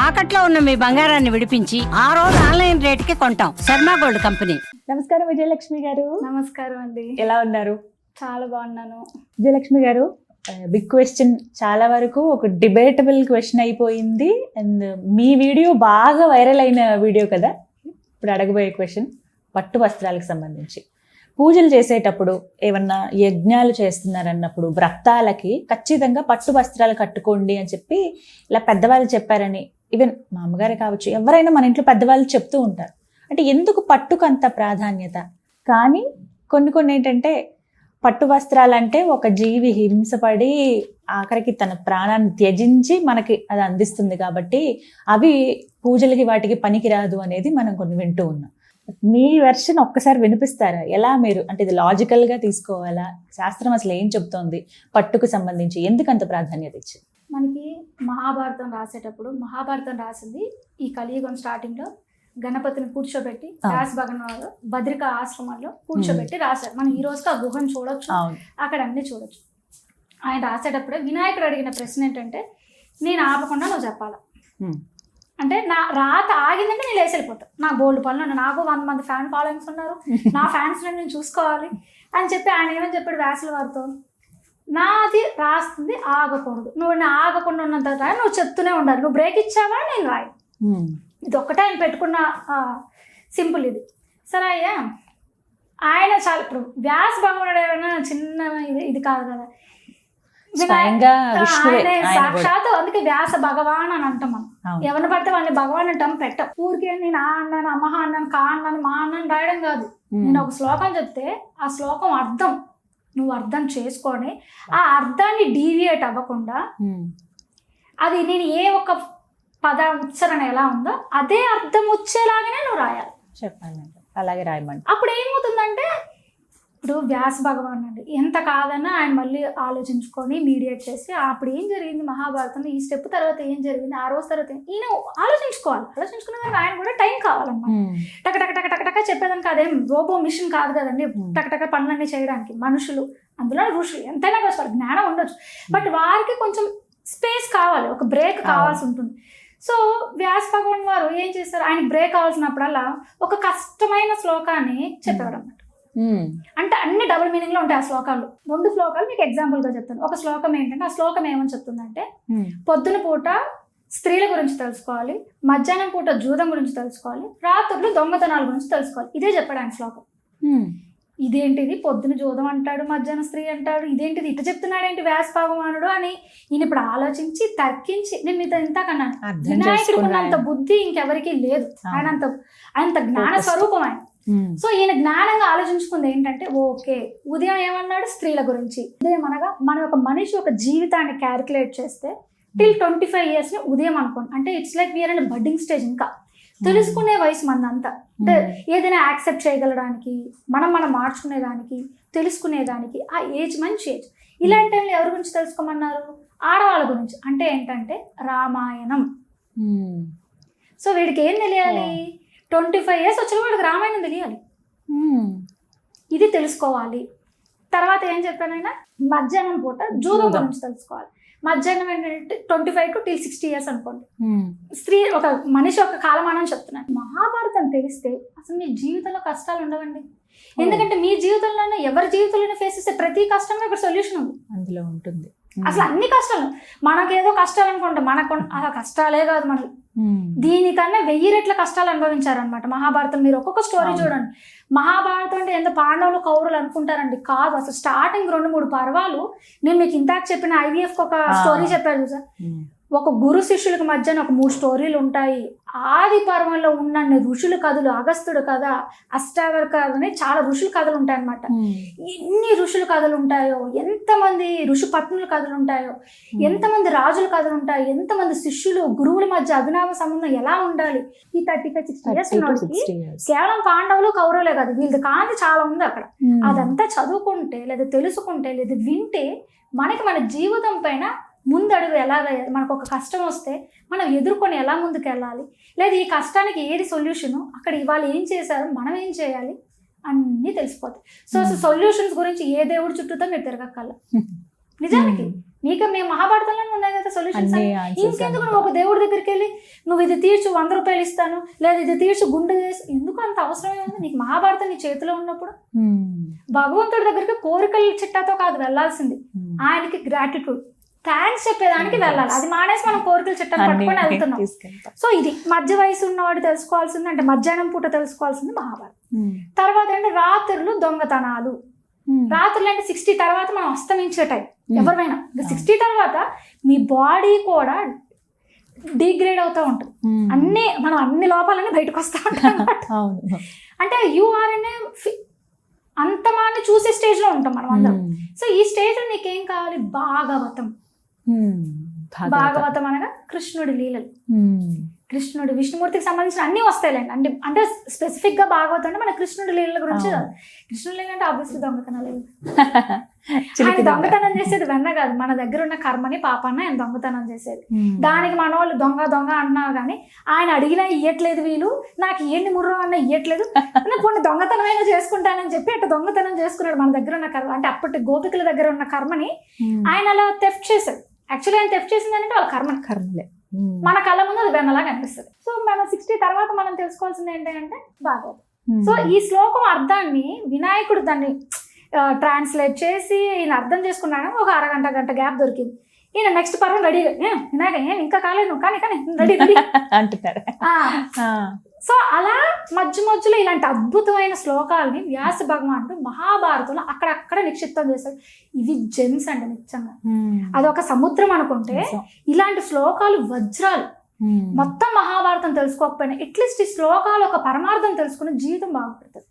తాకట్లో ఉన్న మీ బంగారాన్ని విడిపించి ఆ రోజు ఆన్లైన్ రేటుకి కొంటాం. Sharma gold company. నమస్కారం విజయలక్ష్మి గారు. నమస్కారం అండి. ఎలా ఉన్నారు? చాలా బాగున్నాను. విజయలక్ష్మి గారు, బిగ్ క్వశ్చన్, చాలా వరకు ఒక డిబేటబుల్ క్వశ్చన్ అయిపోయింది. అండ్ మీ వీడియో బాగా వైరల్ అయిన వీడియో కదా. ఇప్పుడు అడగబోయే క్వశ్చన్ పట్టు వస్త్రాలకు సంబంధించి. పూజలు చేసేటప్పుడు, ఏమన్నా యజ్ఞాలు చేస్తున్నారన్నప్పుడు, వ్రతాలకి ఖచ్చితంగా పట్టు వస్త్రాలు కట్టుకోండి అని చెప్పి ఇలా పెద్దవాళ్ళు చెప్పారని, ఈవెన్ మా అమ్మగారే కావచ్చు, ఎవరైనా మన ఇంట్లో పెద్దవాళ్ళు చెప్తూ ఉంటారు. అంటే ఎందుకు పట్టుకు అంత ప్రాధాన్యత? కానీ కొన్ని ఏంటంటే, పట్టు వస్త్రాలంటే ఒక జీవి హింసపడి ఆఖరికి తన ప్రాణాన్ని త్యజించి మనకి అది అందిస్తుంది కాబట్టి అవి పూజలకి వాటికి పనికిరాదు అనేది మనం కొన్ని వింటూ ఉన్నాం. మీ వెర్షన్ ఒక్కసారి వినిపిస్తారా? ఎలా మీరు, అంటే ఇది లాజికల్గా తీసుకోవాలా? శాస్త్రం అసలు ఏం చెప్తోంది పట్టుకు సంబంధించి? ఎందుకు అంత ప్రాధాన్యత ఇచ్చింది? మనకి మహాభారతం రాసేటప్పుడు, మహాభారతం రాసింది ఈ కలియుగం స్టార్టింగ్లో గణపతిని కూర్చోబెట్టి వ్యాస భగవానుడు బద్రిక ఆశ్రమంలో కూర్చోబెట్టి రాశారు. మనం ఈ రోజుకి ఆ గుహను చూడొచ్చు, అక్కడ అన్ని చూడొచ్చు. ఆయన రాసేటప్పుడే వినాయకుడు అడిగిన ప్రశ్న ఏంటంటే, నేను ఆపకుండా నువ్వు చెప్పాలా, అంటే నా రాత ఆగిందంటే నేను లేచి వెళ్ళిపోతాను. నా బోల్డ్ పనులు ఉన్నాయి, నాకు 100 మంది ఫ్యాన్ ఫాలోయింగ్స్ ఉన్నారు, నా ఫ్యాన్స్ నేను చూసుకోవాలి అని చెప్పి ఆయన ఏమని చెప్పాడు వ్యాసుల వారితో, నాది రాస్తుంది ఆగకూడదు, నువ్వు నా ఆగకుండా ఉన్నంత రాయి, నువ్వు చెప్తూనే ఉండాలి, నువ్వు బ్రేక్ ఇచ్చావా నేను రాయి. ఇది ఒక్కటే ఆయన పెట్టుకున్న సింపుల్ ఇది. సరే అయ్యా, ఆయన చాలా, ఇప్పుడు వ్యాస భగవానుడు ఏమైనా చిన్న ఇది కాదు కదా, సాక్షాత్. అందుకే వ్యాస భగవాన్ అని అంటాం మనం. ఎవరిని పడితే వాళ్ళని భగవాన్ అంటాం, పెట్టం. ఊరికే నేను ఆ అన్నాను, అమ్మహ అన్నాను, కా అన్నాను, మా అన్నాను రాయడం కాదు. నేను ఒక శ్లోకం చెప్తే ఆ శ్లోకం అర్థం నువ్వు అర్థం చేసుకొని, ఆ అర్థాన్ని డీవియేట్ అవ్వకుండా, అది నేను ఏ ఒక పద ఉచ్చారణ ఎలా ఉందో అదే అర్థం వచ్చేలాగానే నువ్వు రాయాలి. చెప్పండి, అలాగే రాయమండి. అప్పుడు ఏమవుతుందంటే, ఇప్పుడు వ్యాస భగవాన్ అండి ఎంత కాదన్నా ఆయన మళ్ళీ ఆలోచించుకొని మీడియేట్ చేసి, అప్పుడు ఏం జరిగింది మహాభారతంలో, ఈ స్టెప్ తర్వాత ఏం జరిగింది, ఆ రోజు తర్వాత ఈయన ఆలోచించుకునే దానికి ఆయన కూడా టైం కావాలన్నమాట. టక టక టక టక టక చెప్పేదానికి అదేం రోబో మిషన్ కాదు కదండి, టక టక పనులన్నీ చేయడానికి. మనుషులు, అందులో ఋషులు ఎంతైనా కష్టపడి జ్ఞానం ఉండొచ్చు, బట్ వారికి కొంచెం స్పేస్ కావాలి, ఒక బ్రేక్ కావాల్సి ఉంటుంది. సో వ్యాస భగవాన్ వారు ఏం చేస్తారు, ఆయనకి బ్రేక్ కావాల్సినప్పుడల్లా ఒక కష్టమైన శ్లోకాన్ని చెప్పేవాడు అన్నమాట. అంటే అన్ని డబుల్ మీనింగ్ లో ఉంటాయి ఆ శ్లోకాలు. 2 శ్లోకాలు మీకు ఎగ్జాంపుల్ గా చెప్తాను. ఒక శ్లోకం ఏంటంటే, ఆ శ్లోకం ఏమని చెప్తుందంటే, పొద్దున పూట స్త్రీల గురించి తెలుసుకోవాలి, మధ్యాహ్నం పూట జూదం గురించి తెలుసుకోవాలి, రాత్రులు దొంగతనాల గురించి తెలుసుకోవాలి. ఇదే చెప్పాడు ఆయన శ్లోకం. ఇదేంటిది, పొద్దున జూదం అంటాడు, మధ్యాహ్నం స్త్రీ అంటాడు, ఇదేంటిది ఇట్లా చెప్తున్నాడేంటి వ్యాస భగవానుడు అని ఈయన ఇప్పుడు ఆలోచించి తర్కించి, నేను మీతో ఇంతకన్నాను, వినాయకుడికి ఉన్నంత బుద్ధి ఇంకెవరికి లేదు. ఆయన జ్ఞాన స్వరూపం ఆయన. సో ఈయన జ్ఞానంగా ఆలోచించుకుంది ఏంటంటే, ఓకే ఉదయం ఏమన్నాడు స్త్రీల గురించి. ఉదయం అనగా మన ఒక మనిషి ఒక జీవితాన్ని క్యాలిక్యులేట్ చేస్తే టిల్ 25 years ని ఉదయం అనుకోండి. అంటే it's like we are and budding stage. ఇంకా తెలుసుకునే వయసు మందంతా. అంటే ఏదైనా యాక్సెప్ట్ చేయగలడానికి, మనం మార్చుకునేదానికి, తెలుసుకునేదానికి ఆ ఏజ్ మంచి ఏజ్. ఇలాంటి టైంలో ఎవరి గురించి తెలుసుకోమన్నారు? ఆడవాళ్ళ గురించి. అంటే ఏంటంటే రామాయణం. సో వీడికి ఏం తెలియాలి, 25 years వచ్చిన వాడికి రామాయణం తెలియాలి, ఇది తెలుసుకోవాలి. తర్వాత ఏం చెప్పానైనా, మధ్యాహ్నం పూట జూదం గురించి తెలుసుకోవాలి. మధ్యాహ్నం ఏంటంటే 25 to 60 years అనుకోండి. స్త్రీ, ఒక మనిషి ఒక కాలమానం చెప్తున్నాను. మహాభారతం తెలిస్తే అసలు మీ జీవితంలో కష్టాలు ఉండవండి. ఎందుకంటే మీ జీవితంలోనే, ఎవరి జీవితంలోనే ఫేస్ చేసే ప్రతి కష్టంలో ఇక్కడ సొల్యూషన్ ఉంది, అందులో ఉంటుంది. అసలు అన్ని కష్టాలు, మనకేదో కష్టాలు అనుకుంటాం, మనకు అసలు కష్టాలే కాదు, మనకి దీనికన్నా 1000 రెట్ల కష్టాలు అనుభవించారనమాట మహాభారతం. మీరు ఒక్కొక్క స్టోరీ చూడండి. మహాభారతం అంటే ఎంత పాండవులు కౌరవులు అనుకుంటారండి, కాదు. అసలు స్టార్టింగ్ 2-3 పర్వాలు, నేను మీకు ఇందాక చెప్పిన IVF ఒక స్టోరీ చెప్పాను సార్, ఒక గురు శిష్యులకు మధ్యన ఒక 3 స్టోరీలు ఉంటాయి. ఆది పర్వంలో ఉన్న ఋషుల కథలు, అగస్త్యుడు కథ, అష్టావక్ర అని చాలా ఋషుల కథలు ఉంటాయి అన్నమాట. ఎన్ని ఋషుల కథలు ఉంటాయో, ఎంతమంది ఋషి పత్నుల కథలు ఉంటాయో, ఎంతమంది రాజుల కథలు ఉంటాయి, ఎంతమంది శిష్యులు గురువుల మధ్య అభినవ సంబంధం ఎలా ఉండాలి. ఈ 35-60 years ఉన్నోడికి కేవలం పాండవులు కౌరవులే కాదు, వీళ్ళది కాంతి చాలా ఉంది అక్కడ. అదంతా చదువుకుంటే, లేదా తెలుసుకుంటే, లేదా వింటే మనకి మన జీవితం పైన ముందడుగు ఎలాగ, మనకు ఒక కష్టం వస్తే మనం ఎదుర్కొని ఎలా ముందుకు వెళ్ళాలి, లేదా ఈ కష్టానికి ఏది సొల్యూషను, అక్కడ ఇవాళ ఏం చేశారు, మనం ఏం చేయాలి అన్నీ తెలిసిపోతాయి. సో సొల్యూషన్స్ గురించి ఏ దేవుడి చుట్టూతో మీరు తిరగక్కల. నిజానికి నీకు మేము మహాభారతంలోనే ఉన్నాయి కదా సొల్యూషన్స్. అన్ని answers ఇంకెందుకు నువ్వు ఒక దేవుడి దగ్గరికి వెళ్ళి నువ్వు ఇది తీర్చు 100 రూపాయలు ఇస్తాను, లేదా ఇది తీర్చు గుండె చేసి, ఎందుకు అంత అవసరమే ఉంది? నీకు మహాభారతం నీ చేతిలో ఉన్నప్పుడు భగవంతుడి దగ్గరికి కోరికల చిట్టాతో కాదు వెళ్ళాల్సింది, ఆయనకి గ్రాటిట్యూడ్ థ్యాంక్స్ చెప్పేదానికి వెళ్ళాలి. అది మానేసి మనం కోరికల చిట్టాలు పట్టుకొని వెళ్తున్నాం. సో ఇది మధ్య వయసు ఉన్నవాడు తెలుసుకోవాల్సింది, అంటే మధ్యాహ్నం పూట తెలుసుకోవాల్సింది మహాభారతం. తర్వాత అంటే రాత్రులు దొంగతనాలు. రాత్రులు అంటే 60 తర్వాత మనం అస్తమించే టైం ఎవరిమైనా. 60 తర్వాత మీ బాడీ కూడా డిగ్రేడ్ అవుతూ ఉంటుంది, మనం అన్ని లోపాలన్నీ బయటకు వస్తూ ఉంటాం. అంటే యూఆర్ అనే అంతమాన్ని చూసే స్టేజ్ లో ఉంటాం మనం అందరం. సో ఈ స్టేజ్ లో నీకేం కావాలి? భాగవతం. భాగవతం అనగా కృష్ణుడి లీలలు, కృష్ణుడు విష్ణుమూర్తికి సంబంధించిన అన్ని వస్తాయిలేండి. అంటే స్పెసిఫిక్ గా భాగవతం అంటే మన కృష్ణుడి లీలల గురించి. కృష్ణుడి లీల అంటే ఆబ్వియస్లీ దొంగతనాలు. ఆయన దొంగతనం చేసేది వెన్న కాదు, మన దగ్గర ఉన్న కర్మని పాపాన్ని ఆయన దొంగతనం చేసేది. దానికి మన వాళ్ళు దొంగ దొంగ అంటున్నారు కానీ ఆయన అడిగినా ఇయ్యట్లేదు, వీళ్ళు నాకు ఏంటి ముర్రో అన్న ఇయ్యట్లేదు, కొన్ని దొంగతనమైనా చేసుకుంటానని చెప్పి అట్లా దొంగతనం చేసుకున్నాడు మన దగ్గర ఉన్న కర్మ. అంటే అప్పటి గోపికల దగ్గర ఉన్న కర్మని ఆయన అలా థెఫ్ట్ చేశాడు. యాక్చువల్లీ ఆయన థెఫ్ట్ చేసింది అంటే వాళ్ళ కర్మలే మన కళ్ళ ముందు అది వెన్నలాగా అనిపిస్తుంది. సో మనం 60 తర్వాత మనం తెలుసుకోవాల్సింది ఏంటంటే భాగవతం. సో ఈ శ్లోకం అర్థాన్ని వినాయకుడు దాన్ని ట్రాన్స్లేట్ చేసి ఈయన అర్థం చేసుకున్నాడు. ఒక గంట గ్యాప్ దొరికింది. ఈయన నెక్స్ట్ పర్వం రెడీ, వినాయక ఇంకా కాలేదు నువ్వు కానీ రెడీ అంటున్నాడు. సో అలా మధ్యలో ఇలాంటి అద్భుతమైన శ్లోకాలని వ్యాస భగవానుడు మహాభారతంలో అక్కడక్కడ నిక్షిప్తం చేశాడు. ఇవి జెమ్స్ అండి నిజంగా. అదొక సముద్రం అనుకుంటే ఇలాంటి శ్లోకాలు వజ్రాలు. మొత్తం మహాభారతం తెలుసుకోకపోయినా అట్లీస్ట్ ఈ శ్లోకాలు ఒక పరమార్థం తెలుసుకుని జీవితం బాగుపడుతుంది.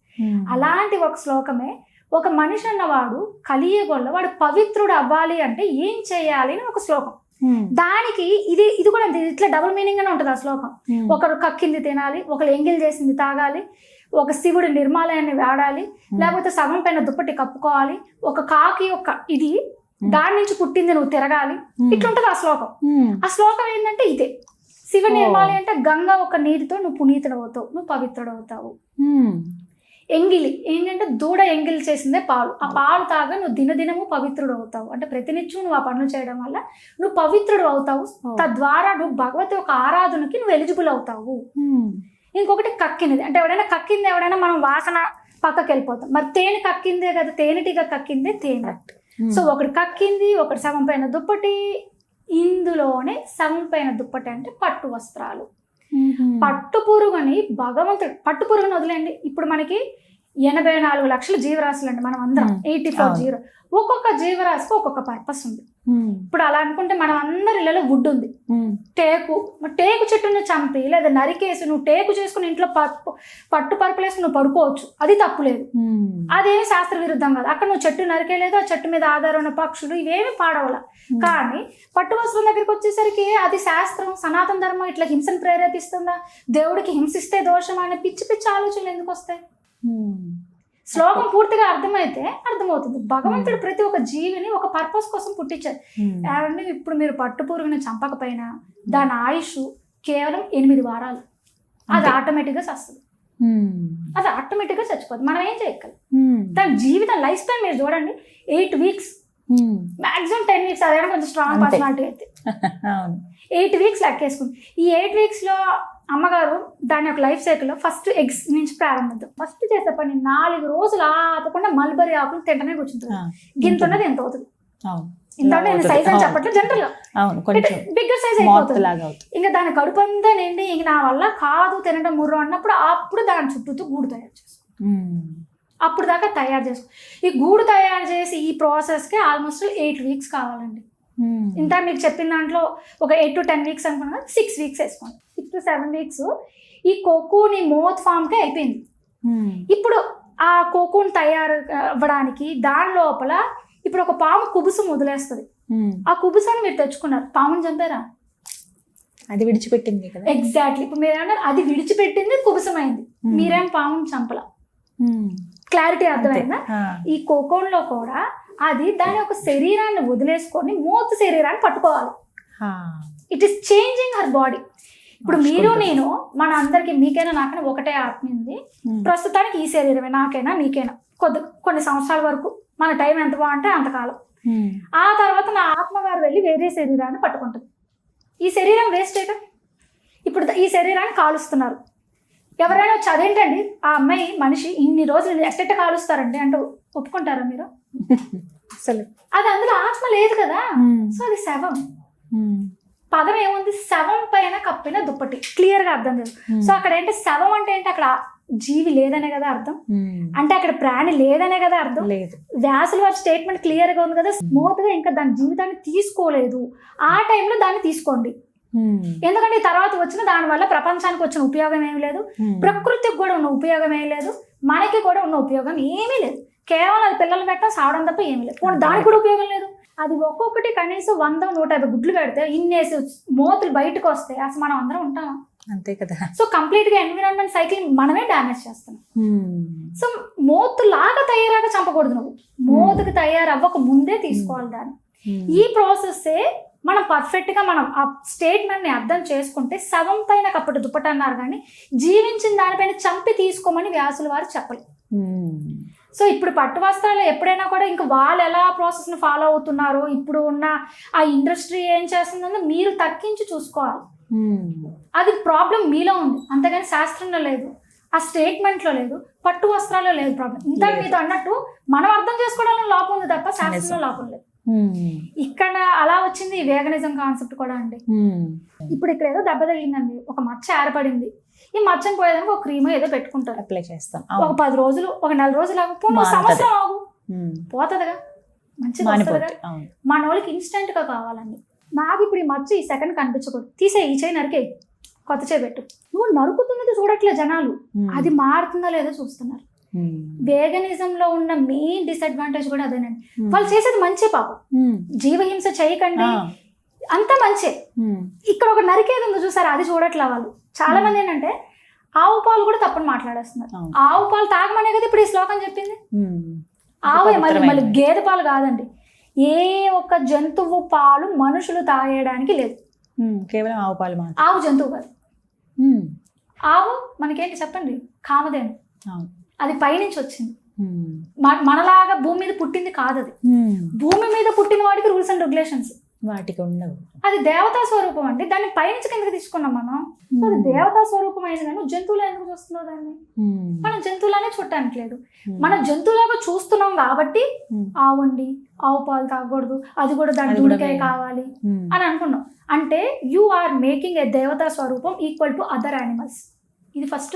అలాంటి ఒక శ్లోకమే ఒక మనిషి అన్నవాడు కలియుగంలో వాడు పవిత్రుడు అవ్వాలి అంటే ఏం చేయాలి అని ఒక శ్లోకం. దానికి ఇది కూడా ఇట్లా డబుల్ మీనింగ్ గానే ఉంటుంది ఆ శ్లోకం. ఒకరు కక్కింది తినాలి, ఒకరు ఎంగిల్ చేసింది తాగాలి, ఒక శివుడి నిర్మాలయాన్ని వాడాలి, లేకపోతే సగం పైన దుప్పటి కప్పుకోవాలి, ఒక కాకి ఒక ఇది దాని నుంచి పుట్టింది నువ్వు తిరగాలి, ఇట్లుంటది ఆ శ్లోకం. ఆ శ్లోకం ఏంటంటే ఇదే శివ నిర్మాలయం అంటే గంగా ఒక నీటితో నువ్వు పునీతుడు అవుతావు, నువ్వు పవిత్రుడు అవుతావు. ఎంగిలి ఏంటంటే దూడ ఎంగిలి చేసిందే పాలు, ఆ పాలు తాగా నువ్వు దినదినము పవిత్రుడు అవుతావు. అంటే ప్రతినిత్యం నువ్వు ఆ పనులు చేయడం వల్ల నువ్వు పవిత్రుడు అవుతావు, తద్వారా నువ్వు భగవతి ఒక ఆరాధనకి నువ్వు ఎలిజిబుల్ అవుతావు. ఇంకొకటి కక్కినది అంటే ఎవడైనా మనం వాసన పక్కకి వెళ్ళిపోతాం. మరి తేనె కక్కిందే కదా, తేనెటిగా కక్కిందే తేనె. సో ఒకటి కక్కింది, ఒకటి సగం పైన దుప్పటి. ఇందులోనే సగం పైన దుప్పటి అంటే పట్టు వస్త్రాలు. పట్టు పురుగుని భగవంతుడు, పట్టు పురుగుని వదిలేండి, ఇప్పుడు మనకి 84 లక్షల జీవరాశులు అండి మనం అందరం, 84 జీవ. ఒక్కొక్క జీవరాశికి ఒక్కొక్క పర్పస్ ఉంది. ఇప్పుడు అలా అనుకుంటే మనం అందరి ఇళ్ళలో వుడ్ ఉంది, టేకు చెట్టును చంపి లేదా నరికేసి నువ్వు టేకు చేసుకుని ఇంట్లో పట్టు పరుపులు వేసుకుని నువ్వు పడుకోవచ్చు, అది తప్పులేదు, అదేమి శాస్త్ర విరుద్ధం కాదు. అక్కడ నువ్వు చెట్టు నరికేలేదు, ఆ చెట్టు మీద ఆధారం ఉన్న పక్షులు ఇవేమి పాడవల. కానీ పట్టు వస్త్రం దగ్గరికి వచ్చేసరికి అది శాస్త్రం సనాతన ధర్మం ఇట్లా హింసను ప్రేరేపిస్తుందా, దేవుడికి హింసిస్తే దోషం అనే పిచ్చి పిచ్చి ఆలోచనలు ఎందుకు వస్తాయి? శ్లోకం పూర్తిగా అర్థమైతే అర్థమవుతుంది. భగవంతుడు ప్రతి ఒక్క జీవిని ఒక పర్పస్ కోసం పుట్టించారు. ఏమంటే ఇప్పుడు మీరు పట్టు పురుగుని చంపకపోయినా దాని ఆయుష్ కేవలం 8 వారాలు, అది ఆటోమేటిక్గా చస్తుంది, అది ఆటోమేటిక్గా చచ్చిపోతుంది. మనం ఏం చేయగలం? దాని జీవితం లైఫ్ స్పాన్ మీరు చూడండి 8 వీక్స్, మాక్సిమం 10 వీక్స్. అదే కొంచెం స్ట్రాంగ్ పర్సనాలిటీ అయితే 8 వీక్స్ లెక్కేసుకుంది. ఈ 8 వీక్స్లో అమ్మగారు దాని యొక్క లైఫ్ సైకిల్లో ఫస్ట్ ఎగ్స్ నుంచి ప్రారంభిద్దాం. ఫస్ట్ చేసే పని 4 రోజులు ఆపకుండా మల్బరీ ఆకులు తింటనే కూర్చుంటుంది. గింత ఉన్నది ఎంత అవుతుంది? ఇంత సైజ్ అని చెప్పట్లేదు, జనరల్ గా బిగ్గర్ సైజ్ అయిపోతుంది. ఇంకా దాని కడుపు అంతా నిండి ఇంక నా వల్ల కాదు తినడం ముర్రు అన్నప్పుడు అప్పుడు దాని చుట్టూతో గూడు తయారు చేసుకో. అప్పుడు దాకా తయారు చేసుకో. ఈ గూడు తయారు చేసి ఈ ప్రాసెస్కి ఆల్మోస్ట్ 8 వీక్స్ కావాలండి. ఇంత మీకు చెప్పిన దాంట్లో ఒక 8 to 10 వీక్స్ అనుకున్నా 6 వీక్స్ వేసుకోండి. 6 to 7 వీక్స్ ఈ కోకూని మోత్ ఫామ్కే అయిపోయింది. ఇప్పుడు ఆ కోకూన్ తయారు అవ్వడానికి దాని లోపల ఇప్పుడు ఒక పాము కుబుసం వదిలేస్తుంది. ఆ కుబుసాన్ని మీరు తెచ్చుకున్నారు, పాముని చంపారా? అది విడిచిపెట్టింది కదా. ఎగ్జాక్ట్లీ. ఇప్పుడు మీరు ఏమన్నారు అది విడిచిపెట్టింది కుబుసం అయింది, మీరేం పాముని చంపల. క్లారిటీ అర్థమైందా? ఈ కోకోన్ లో కూడా అది దాని యొక్క శరీరాన్ని వదిలేసుకొని మూత శరీరాన్ని పట్టుకోవాలి. It is changing her body. ఇప్పుడు మీరు నేను మన అందరికి మీకైనా నాకైనా ఒకటే ఆత్మ ఉంది. ప్రస్తుతానికి ఈ శరీరమే నాకైనా నీకైనా కొన్ని సంవత్సరాల వరకు మన టైం ఎంత బాగుంటే అంతకాలం. ఆ తర్వాత నా ఆత్మగారు వెళ్ళి వేరే శరీరాన్ని పట్టుకుంటుంది. ఈ శరీరం వేస్ట్ అయితే ఇప్పుడు ఈ శరీరాన్ని కాలుస్తున్నారు. ఎవరైనా వచ్చి అదేంటండి ఆ అమ్మాయి మనిషి ఇన్ని రోజులు ఎట్టెట్ట కాలుస్తారండి అంటే ఒప్పుకుంటారా మీరు? అసలు అది అందులో ఆత్మ లేదు కదా. సో అది శవం. పదం ఏముంది, శవం పైన కప్పిన దుప్పటి, క్లియర్ గా అర్థం లేదు. సో అక్కడ ఏంటి శవం అంటే ఏంటి, అక్కడ జీవి లేదనే కదా అర్థం, అంటే అక్కడ ప్రాణి లేదనే కదా అర్థం. వ్యాసుల వారి స్టేట్మెంట్ క్లియర్ గా ఉంది కదా, స్మూత్ గా ఇంకా దాని జీవితాన్ని తీసుకోలేదు, ఆ టైంలో దాన్ని తీసుకోండి. ఎందుకంటే తర్వాత వచ్చిన దాని వల్ల ప్రపంచానికి వచ్చిన ఉపయోగం ఏమీ లేదు, ప్రకృతికి కూడా ఉన్న ఉపయోగం ఏమీ లేదు, మనకి కూడా ఉన్న ఉపయోగం ఏమీ లేదు. కేవలం అది పిల్లలు పెట్టడం సావడం తప్ప ఏమీ లేదు. దానికి కూడా ఉపయోగం లేదు. అది ఒక్కొక్కటి కనీసం 100-150 గుడ్లు పెడితే ఇన్నేసి మోతులు బయటకు వస్తే అసలు మనం అందరం ఉంటామా? అంతే కదా. సో కంప్లీట్ గా ఎన్విరాన్మెంట్ సైకిల్ మనమే డామేజ్ చేస్తున్నాం. సో మోతు లాగా తయారాగా చంపకూడదు, నువ్వు మోతుకు తయారవ్వక ముందే తీసుకోవాలి దాన్ని. ఈ ప్రాసెస్ మనం పర్ఫెక్ట్ గా మనం ఆ స్టేట్మెంట్ ని అర్థం చేసుకుంటే శవం పైన కప్పటి దుప్పటి అన్నారు కానీ జీవించిన దానిపైన చంపి తీసుకోమని వ్యాసుల వారు చెప్పలేదు. సో ఇప్పుడు పట్టు వస్త్రాలు ఎప్పుడైనా కూడా ఇంకా వాళ్ళు ఎలా ప్రాసెస్ ని ఫాలో అవుతున్నారో, ఇప్పుడు ఉన్న ఆ ఇండస్ట్రీ ఏం చేస్తుందో మీరు తగ్గించి చూసుకోవాలి. అది ప్రాబ్లం మీలో ఉంది, అంతేగాని శాస్త్రంలో లేదు, ఆ స్టేట్మెంట్ లో లేదు, పట్టు వస్త్రాల్లో లేదు ప్రాబ్లం. ఇంత మీతో అన్నట్టు మనం అర్థం చేసుకోవడంలో లోపం ఉంది తప్ప శాస్త్రంలో లోపం లేదు. ఇక్కడ అలా వచ్చింది ఈ వేగనిజం కాన్సెప్ట్ కూడా అండి. ఇప్పుడు ఇక్కడ ఏదో దెబ్బ తగిలిందండి, ఒక మచ్చ ఏర్పడింది, ఈ మచ్చని పోయేదానికి ఒక క్రీమ్ ఏదో పెట్టుకుంటారు, అప్లై చేస్తాం. ఒక 10 రోజులు, ఒక 4 రోజులు ఆగు, సంవత్సరం ఆగు, పోతుందిగా, మంచిగా వస్తుందిగా. మన వాళ్ళకి ఇన్స్టెంట్ గా కావాలండి. నాకు ఇప్పుడు ఈ మచ్చ ఈ సెకండ్ కనిపించకూడదు, తీసే ఈ చేయి నరికే, కొత్త చేయి పెట్టు. నువ్వు నరుకుతున్నది చూడట్లేదు జనాలు, అది మారుతుందో లేదో చూస్తున్నారు. వేగనిజం లో ఉన్న మెయిన్ డిసడ్వాంటేజ్ కూడా అదేనండి. వాళ్ళు చేసేది మంచి పాపం, జీవహింస చేయకండి అంత మంచి. ఇక్కడ ఒక నరికేది ఉందో చూసారా, అది చూడట్లే వాళ్ళు. చాలా మంది ఏంటంటే ఆవు పాలు కూడా తప్పని మాట్లాడేస్తున్నారు. ఆవు పాలు తాగమనే కదా ఇప్పుడు ఈ శ్లోకం చెప్పింది. ఆవే మళ్ళీ గేదె పాలు కాదండి, ఏ ఒక్క జంతువు పాలు మనుషులు తాగేయడానికి లేదు, కేవలం ఆవు పాలు మాత్రం. ఆవు జంతువు కాదు. ఆవు మనకేంటి చెప్పండి, కామధేను, అది పైనుంచి వచ్చింది, మనలాగా భూమి మీద పుట్టింది కాదు. అది భూమి మీద పుట్టిన వాడికి రూల్స్ అండ్ రెగ్యులేషన్స్ వాటికి ఉండవు. అది దేవతా స్వరూపం అండి, దాన్ని పైనుంచి కిందకి తీసుకున్నాం మనం. అది దేవతా స్వరూపం అయింది కానీ జంతువులు ఎందుకు చూస్తున్నావు దాన్ని? మనం జంతువులనే చూడటానికి లేదు, మనం జంతువులాగా చూస్తున్నాం కాబట్టి ఆవండి ఆవు పాలు తాగకూడదు, అది కూడా దాని దూడికాయ కావాలి అని అనుకున్నాం. అంటే యు ఆర్ మేకింగ్ ఏ దేవతా స్వరూపం ఈక్వల్ టు అదర్ యానిమల్స్. ఇది ఫస్ట్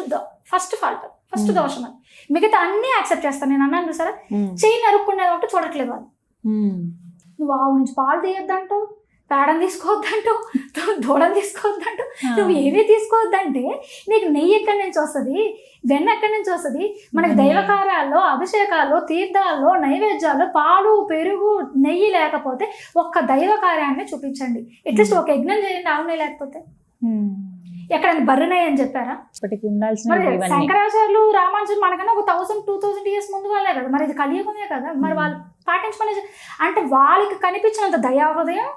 ఫాల్ట్, ఫస్ట్ దోషం. అది మిగతా అన్ని యాక్సెప్ట్ చేస్తాను. నేను అన్నాను చూసారా, చెయ్యి నరుక్కునేది ఒకటి చూడట్లేదు వాళ్ళు. నువ్వు ఆవు నుంచి పాలు తీయొద్దంటూ, పేడని తీసుకోవద్దంటూ, దూడని తీసుకోవద్దంటూ, నువ్వు ఏవి తీసుకోవద్దంటే నీకు నెయ్యి ఎక్కడి నుంచి వస్తుంది, వెన్న ఎక్కడి నుంచి వస్తుంది? మనకి దైవకార్యాల్లో, అభిషేకాల్లో, తీర్థాల్లో, నైవేద్యాల్లో పాలు, పెరుగు, నెయ్యి లేకపోతే ఒక్క దైవ కార్యాన్ని చూపించండి. అట్లీస్ట్ ఒక యజ్ఞం చేయండి ఆవు నెయ్యి లేకపోతే. ఎక్కడైనా బర్రెనయ్య అని చెప్పారా? శంకరాచార్యులు, రామానుజులు మనకన్నా ఒక 1000-2000 years ముందు వాళ్ళే కదా, మరి ఇది కలియుగమే కదా, మరి వాళ్ళు పాటించమని అంటే వాళ్ళకి కనిపించినంత దయా హృదయం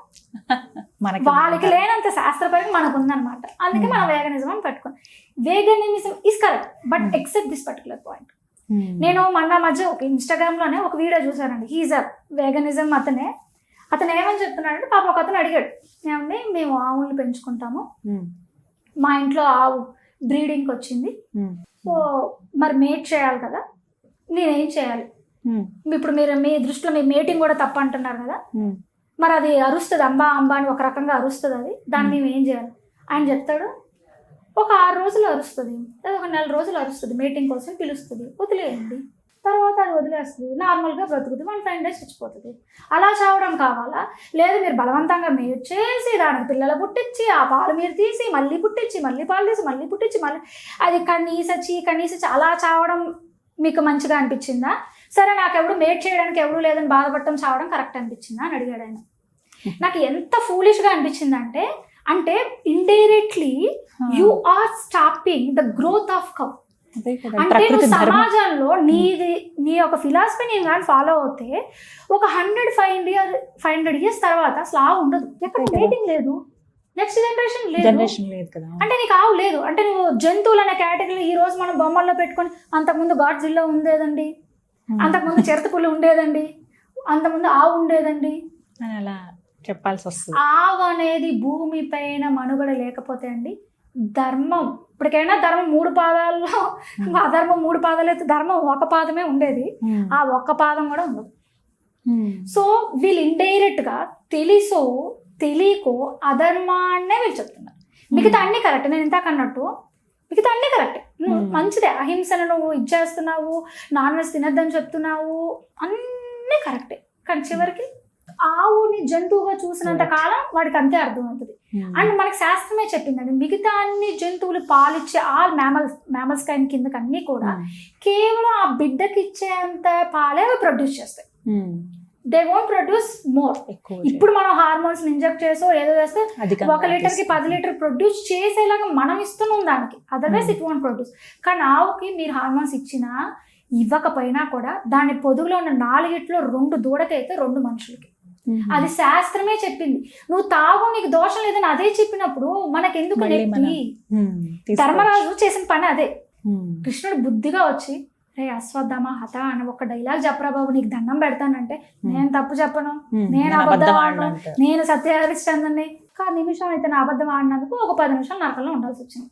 వాళ్ళకి లేనంత శాస్త్రపరంగా మనకు ఉందన్నమాట. అందుకే మనం వేగనిజం అని పెట్టుకోం. Veganism is correct but except this particular point. నేను మొన్న మధ్య ఒక ఇన్స్టాగ్రామ్ లోనే ఒక వీడియో చూసానండి, హీజర్ వేగనిజం అతను ఏమని చెప్తున్నాడంటే, పాప ఒక అతను అడిగాడు, ఏమండి మేము ఆవుల్ని పెంచుకుంటాము, మా ఇంట్లో ఆవు బ్రీడింగ్కి వచ్చింది, సో మరి మేట్ చేయాలి కదా, నేనేం చేయాలి? ఇప్పుడు మీరు మీ దృష్టిలో మీ మేటింగ్ కూడా తప్పు అంటున్నారు కదా, మరి అది అరుస్తుంది, అంబా అని ఒక రకంగా అరుస్తుంది, అది దాన్ని మేము ఏం చేయాలి? ఆయన చెప్తాడు, ఒక 6 రోజులు అరుస్తుంది, లేదా ఒక 4 రోజులు అరుస్తుంది, మేటింగ్ కోసం పిలుస్తుంది, వదిలేయండి, తర్వాత అది వదిలేస్తుంది, నార్మల్గా బ్రతుకుతుంది, 1 days చచ్చిపోతుంది. అలా చావడం కావాలా? లేదు మీరు బలవంతంగా మేట్ చేసి దానికి పిల్లలు పుట్టించి ఆ పాలు మీరు తీసి మళ్ళీ పుట్టించి మళ్ళీ పాలు తీసి మళ్ళీ పుట్టించి మళ్ళీ అది కనీసి అలా చావడం మీకు మంచిగా అనిపించిందా? సరే, నాకు ఎవడు మేట్ చేయడానికి ఎవరు లేదని బాధపడటం చావడం కరెక్ట్ అనిపించిందా అని అడిగాడు ఆయన. నాకు ఎంత ఫూలిష్గా అనిపించిందంటే, అంటే indirectly you are stopping the growth of cow. అంటే నువ్వు సమాజంలో నీ యొక్క ఫిలాసఫీ నేను కానీ ఫాలో అవుతే ఒక 100-500 years తర్వాత అసలు ఆవు ఉండదు, ఎక్కడ మేటింగ్ లేదు, నెక్స్ట్ జనరేషన్ లేదు కదా. అంటే నీకు ఆవు లేదు అంటే నువ్వు జంతువులు అనే కేటగిరీ ఈ రోజు మనం బొమ్మల్లో పెట్టుకొని, అంతకుముందు గాడ్జిల్లా ఉండేదండి, అంతకుముందు చిరుతపులి ఉండేదండి, అంతకుముందు ఆవు ఉండేదండి. అని అలా చెప్పాల్సి వస్తుంది. ఆవు అనేది భూమి పైన మనుగడ లేకపోతే అండి ధర్మం ఇప్పటికైనా ధర్మం 3 పాదాల్లో అధర్మం 3 పాదాలు అయితే ధర్మం ఒక పాదమే ఉండేది. ఆ ఒక్క పాదం కూడా ఉండదు. సో వీళ్ళు ఇండైరెక్ట్ గా తెలుసో తెలియకో అధర్మాన్నే వీళ్ళు చెప్తున్నారు. మిగతా అన్ని కరెక్ట్. నేను ఇందాక అన్నట్టు మిగతా అన్ని కరెక్ట్. నువ్వు మంచిదే, అహింసను నువ్వు ఇచ్చేస్తున్నావు, నాన్ వెజ్ తినద్దని చెప్తున్నావు, అన్నీ కరెక్టే. కానీ చివరికి ఆవుని జంతువుగా చూసినంత కాలం వాడికి అంతే అర్థమవుతుంది. అండ్ మనకి శాస్త్రమే చెప్పిందండి, మిగతా అన్ని జంతువులు పాలిచ్చే ఆల్ మ్యామల్స్ కైండ్ కిందకి అన్ని కూడా కేవలం ఆ బిడ్డకి ఇచ్చేంత పాలే ప్రొడ్యూస్ చేస్తాయి. They won't produce more. ఇప్పుడు మనం హార్మోన్స్ ఇంజెక్ట్ చేసో ఏదో చేస్తే 1 లీటర్కి 10 లీటర్ ప్రొడ్యూస్ చేసేలాగా మనం ఇస్తున్నాం దానికి, అదర్వైజ్ ఇట్ వోంట్ ప్రొడ్యూస్. కానీ ఆవుకి మీరు హార్మోన్స్ ఇచ్చినా ఇవ్వకపోయినా కూడా దాని పొదుగులో ఉన్న 4 2 దూడకైతే 2 మనుషులకి. అది శాస్త్రమే చెప్పింది. నువ్వు తాగు, నీకు దోషం లేదని అదే చెప్పినప్పుడు మనకెందుకు నెత్తి? ధర్మరాజు చేసిన పని అదే. కృష్ణుడు బుద్ధిగా వచ్చి రే అశ్వత్థామ హత అని ఒక డైలాగ్ చెప్పరా బాబు, నీకు దండం పెడతానంటే నేను తప్పు చెప్పను, నేను అబద్ధం ఆడను, నేను సత్యహరిశ్చంద్రుని. ఒక నిమిషం అయితే నా అబద్ధం ఆడినందుకు ఒక 10 నిమిషాలు నరకంలో ఉండాల్సి వచ్చింది.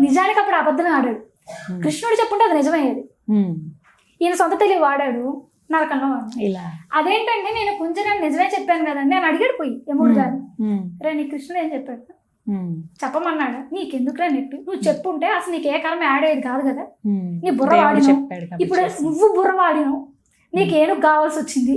నిజానికి అప్పుడు అబద్ధమే ఆడాడు. కృష్ణుడు చెప్పుంటే అది నిజమయ్యేది. ఈయన సొంత తెలివి వాడాడు, నరకంలో వాడు. అదేంటంటే నేను కుంజరాన్ని నిజమే చెప్పాను కదండి అని అడిగాడు పోయి యముడు గారు. రే నీ కృష్ణుడు ఏం చెప్పాడు? చెప్పమన్నాడు. నీకెందుకురా నెట్టు, నువ్వు చెప్పుంటే అసలు నీకు ఏ కాలం యాడ్ అయ్యేది కాదు కదా, నీ బుర్ర వాడినావు, ఇప్పుడు నువ్వు బుర్ర వాడినావు, నీకేను కావాల్సి వచ్చింది.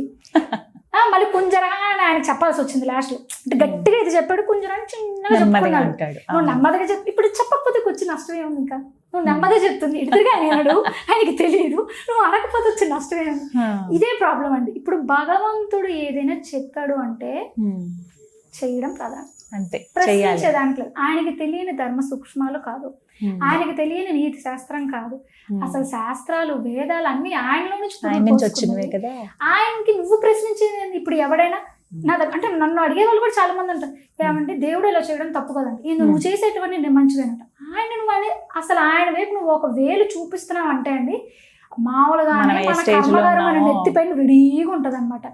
మళ్ళీ కుంజరా అని ఆయన చెప్పాల్సి వచ్చింది లాస్ట్ లో. అంటే గట్టిగా ఇది చెప్పాడు, కుంజరాని చిన్నగా చెప్పుకున్నాడు. నువ్వు నెమ్మదిగా చెప్పి ఇప్పుడు చెప్పకపోతే వచ్చి నష్టం ఏముంది? ఇంకా నువ్వు నెమ్మదిగా చెప్తుంది ఇటుగా అన్నాడు, ఆయనకి తెలియదు, నువ్వు అనకపోతే వచ్చి నష్టం ఏముంది? ఇదే ప్రాబ్లం అండి. ఇప్పుడు భగవంతుడు ఏదైనా చెప్పాడు అంటే చేయడం ప్రధానం, అంతే. ప్రశ్నించే దాంట్లో ఆయనకి తెలియని ధర్మ సూక్ష్మాలు కాదు, ఆయనకి తెలియని నీతి శాస్త్రం కాదు. అసలు శాస్త్రాలు వేదాలు అన్ని ఆయనలో నుంచి వచ్చినవే కదా. ఆయనకి నువ్వు ప్రశ్నించేది. ఇప్పుడు ఎవడైనా నా అంటే నన్ను అడిగే వాళ్ళు కూడా చాలా మంది అంటారు, ఏమంటే దేవుడు ఇలా చేయడం తప్పు కదండి, నువ్వు చేసేటువంటి నేను మంచిదేనట. ఆయన నువ్వు అసలు ఆయన వైపు నువ్వు ఒక వేలు చూపిస్తున్నావు అంటే అండి మామూలుగా మన నెత్తిపైన రెడీగా ఉంటది అనమాట.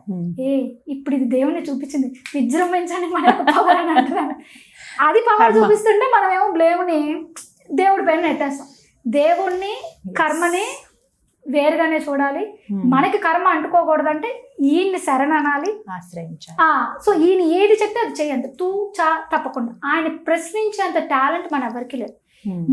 ఇప్పుడు ఇది దేవుణ్ణి చూపించింది, విజృంభించండి మన పవర్ అని అంటారు. అది పవర్ చూపిస్తుంటే మనమేమో బ్లేమ్ని దేవుడి పైన నెట్టేస్తాం. దేవుణ్ణి కర్మని వేరుగానే చూడాలి. మనకి కర్మ అంటుకోకూడదంటే ఈయన్ని శరణనాలి, ఆశ్రయించాలి. సో ఈయన ఏది చెప్తే అది చెయ్యండి, తప్పకుండా. ఆయన ప్రశ్నించేంత టాలెంట్ మన ఎవరికి లేదు.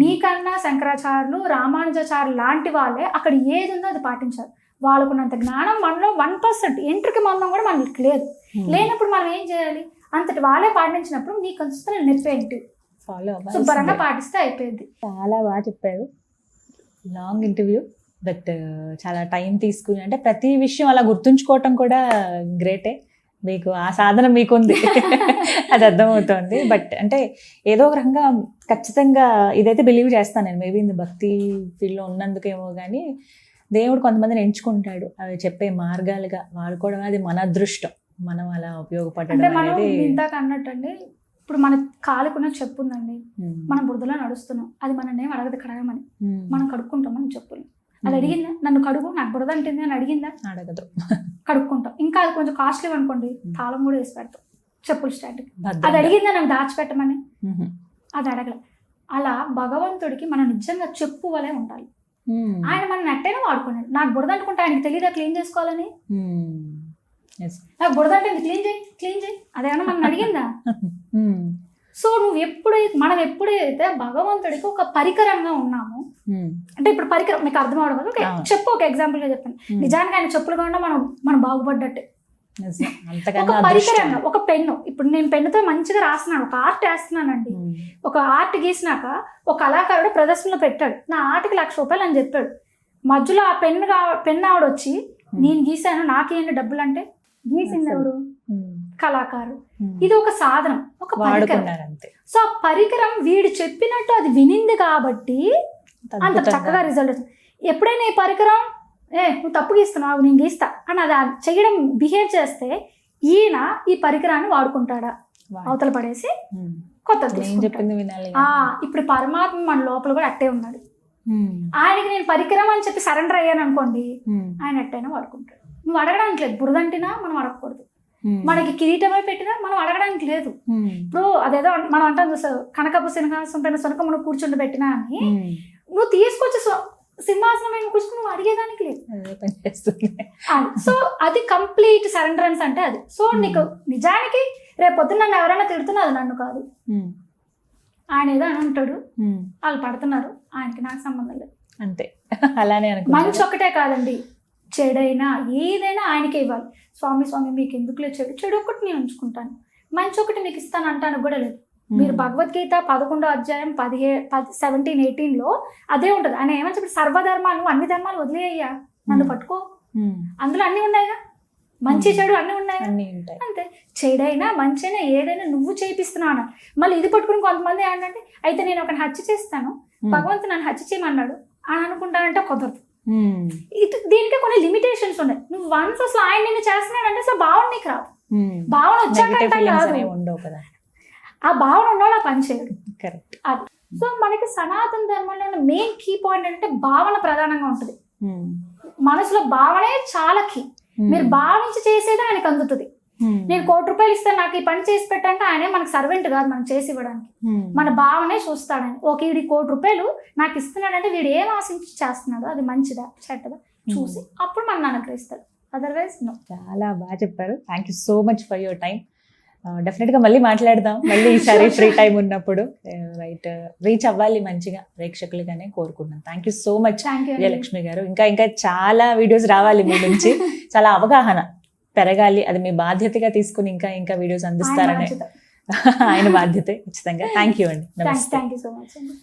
నీకన్నా శంకరాచార్యులు, రామానుజాచార్యులు లాంటి వాళ్ళే అక్కడ ఏది ఉందో అది పాటించారు. వాళ్ళకున్నంత జ్ఞానం మనలో 1% ఎంట్రికి మందం కూడా మనకి లేదు. లేనప్పుడు మనం ఏం చేయాలి? అంతటి వాళ్ళే పాటించినప్పుడు నీకు వస్తున్న నొప్పి ఏంటి, శుభ్రంగా పాటిస్తే అయిపోయింది. చాలా బాగా చెప్పారు. లాంగ్ ఇంటర్వ్యూ, బట్ చాలా టైం తీసుకుని, అంటే ప్రతి విషయం అలా గుర్తుంచుకోవటం కూడా గ్రేటే. మీకు ఆ సాధన మీకుంది, అది అర్థమవుతుంది. బట్ అంటే ఏదో ఒక రకంగా ఖచ్చితంగా ఇదైతే బిలీవ్ చేస్తాను నేను. మేబీ ఇంత భక్తి ఫీల్డ్లో ఉన్నందుకేమో కానీ దేవుడు కొంతమందిని ఎంచుకుంటాడు, అవి చెప్పే మార్గాలుగా వాడుకోవడం, అది మన అదృష్టం. మనం అలా ఉపయోగపడడం అనేది. ఇందాక అన్నట్టండి, ఇప్పుడు మన కాలుకున్న చెప్పు ఉందండి, మనం బురదలో నడుస్తున్నాం, అది మన ఏం అడగదు కడగమని, మనం కడుక్కుంటాం మన చెప్పులు. అది అడిగిందా నన్ను కడుగు, నాకు బురద అంటుంది అని అడిగిందా? అడగదు, కడుక్కుంటాం. ఇంకా అది కొంచెం కాస్ట్లీ అనుకోండి, తాళం కూడా వేసి పెడతాం చెప్పులు స్టాండ్కి. అది అడిగిందా నన్ను దాచిపెట్టమని? అది అడగల. అలా భగవంతుడికి మనం నిజంగా చెప్పు వలే ఉండాలి. ఆయన మనం నెట్టైనా వాడుకున్నాడు. నాకు బురద అంటుకుంటే ఆయనకి తెలియదా క్లీన్ చేసుకోవాలని? నాకు బురద అంటే క్లీన్ చేయి అదేమన్నా మనం అడిగిందా? సో మనం ఎప్పుడైతే భగవంతుడికి ఒక పరికరంగా ఉన్నామో, అంటే ఇప్పుడు పరికరం మీకు అర్థం అవడం వల్ల చెప్పు ఒక ఎగ్జాంపుల్ గా చెప్పాను. నిజానికి ఆయన చెప్పులు కాకుండా మనం బాగుపడ్డట్టే. ఒక పరికరంగా ఒక పెన్ను, ఇప్పుడు నేను పెన్నుతో మంచిగా రాస్తున్నాను, ఒక ఆర్ట్ వేస్తున్నానండి. ఒక ఆర్ట్ గీసినాక ఒక కళాకారుడు ప్రదర్శనలో పెట్టాడు, నా ఆర్ట్కి 1,00,000 రూపాయలు అని చెప్పాడు. మధ్యలో ఆ పెన్ను ఆవిడ వచ్చి నేను గీసాను నాకేంటి డబ్బులు అంటే, గీసింది ఎవరు? కళాకారు. ఇది ఒక సాధనం, ఒక పరికరం. సో ఆ పరికరం వీడు చెప్పినట్టు అది వినింది కాబట్టి అంత చక్కగా రిజల్ట్ వచ్చింది. ఎప్పుడైనా ఈ పరికరం నువ్వు తప్పు గీస్తున్నావు నేను గీస్తా అని అది చేయడం బిహేవ్ చేస్తే ఈయన ఈ పరికరాన్ని వాడుకుంటాడా? అవతల పడేసి కొత్తది ఇప్పుడు పరమాత్మ మన లోపల కూడా అట్టే ఉన్నాడు. ఆయనకి నేను పరికరం అని చెప్పి సరెండర్ అయ్యాను అనుకోండి, ఆయన ఎట్టయినా వాడుకుంటాడు. నువ్వు అడగడానికి లేదు. బురదంటినా మనం అడగకూడదు, మనకి కిరీటమై పెట్టినా మనం అడగడానికి లేదు. ఇప్పుడు అదేదో మనం అంటాం చూసావు, కనకపు సింహాసనం పైన సొనక మనం కూర్చుండి పెట్టినా అని, నువ్వు తీసుకొచ్చి సింహాసనం పైన కూర్చుని నువ్వు అడిగేదానికి లేదు. సో అది కంప్లీట్ సరెండరెన్స్ అంటే అది. సో నీకు నిజానికి రేపు పొద్దున్న నన్ను ఎవరైనా తిడుతున్నా అది నన్ను కాదు, ఆయన ఏదో అని ఉంటాడు, వాళ్ళు పడుతున్నారు, ఆయనకి నాకు సంబంధం లేదు అంతే. అలానే అనుకో. మంచి ఒక్కటే కాదండి, చెడైనా ఏదైనా ఆయనకే ఇవ్వాలి. స్వామి స్వామి మీకు ఎందుకులే చెడు, చెడు ఒక్కటి నేను ఉంచుకుంటాను, మంచి ఒకటి మీకు ఇస్తాను అంటాను కూడా లేదు. మీరు భగవద్గీత 11వ అధ్యాయం 17-18లో అదే ఉంటుంది. ఆయన ఏమని చెప్పి, సర్వధర్మాలు అన్ని ధర్మాలు వదిలేయ్యా, నన్ను పట్టుకో, అందులో అన్ని ఉన్నాయిగా, మంచి చెడు అన్ని ఉన్నాయి అంతే. చెడైనా మంచైనా ఏదైనా నువ్వు చేపిస్తున్నాను. మళ్ళీ ఇది పట్టుకుని కొంతమంది ఏంటంటే, అయితే నేను ఒకరిని హత్య చేస్తాను, భగవంతుడు నన్ను హత్య చేయమన్నాడు అని అనుకుంటానంటే కుదరదు. దీనికి కొన్ని లిమిటేషన్స్ ఉన్నాయి. నువ్వు వన్స్ అసలు ఆయన నిన్ను చేస్తున్నాడంటే అసలు భావన నీకు రాదు. భావన వచ్చాక కాదు, ఆ భావన ఉన్నాడు ఆ పని చేయడు. అది. సో మనకి సనాతన ధర్మంలో ఉన్న మెయిన్ కీ పాయింట్ ఏంటంటే భావన ప్రధానంగా ఉంటుంది. మనసులో భావనే చాలా కీ. మీరు భావించి చేసేది ఆయనకు అందుతుంది. నేను 1 కోటి రూపాయలు ఇస్తాను, నాకు ఈ పని చేసి పెట్టంటే ఆయనే మనకు సర్వెంట్ కాదు, మనకు చేసి ఇవ్వడానికి. మన భావనే చూస్తాడని. ఓకే, వీడి 1 కోటి రూపాయలు నాకు ఇస్తున్నాడంటే వీడు ఏం ఆశించి చేస్తున్నాడో అది మంచిదా చెడ్డదా చూసి అప్పుడు మనం అనుగ్రహిస్తాడు. Otherwise no. చాలా బాగా చెప్పారు. Thank you so much for your time. డెఫినెట్గా మళ్ళీ మాట్లాడదాం, మళ్ళీ ఈసారి ఫ్రీ టైం ఉన్నప్పుడు. రైట్, రీచ్ అవ్వాలి మంచిగా ప్రేక్షకులుగానే కోరుకుంటున్నాను. Thank you so much Vijayalakshmi గారు. ఇంకా చాలా వీడియోస్ రావాలి మీ నుంచి, చాలా అవగాహన పెరగాలి, అది మీ బాధ్యతగా తీసుకుని ఇంకా వీడియోస్ అందిస్తారనే ఆయన బాధ్యత ఖచ్చితంగా. థ్యాంక్ యూ అండి. థ్యాంక్ యూ సో మచ్ అండి.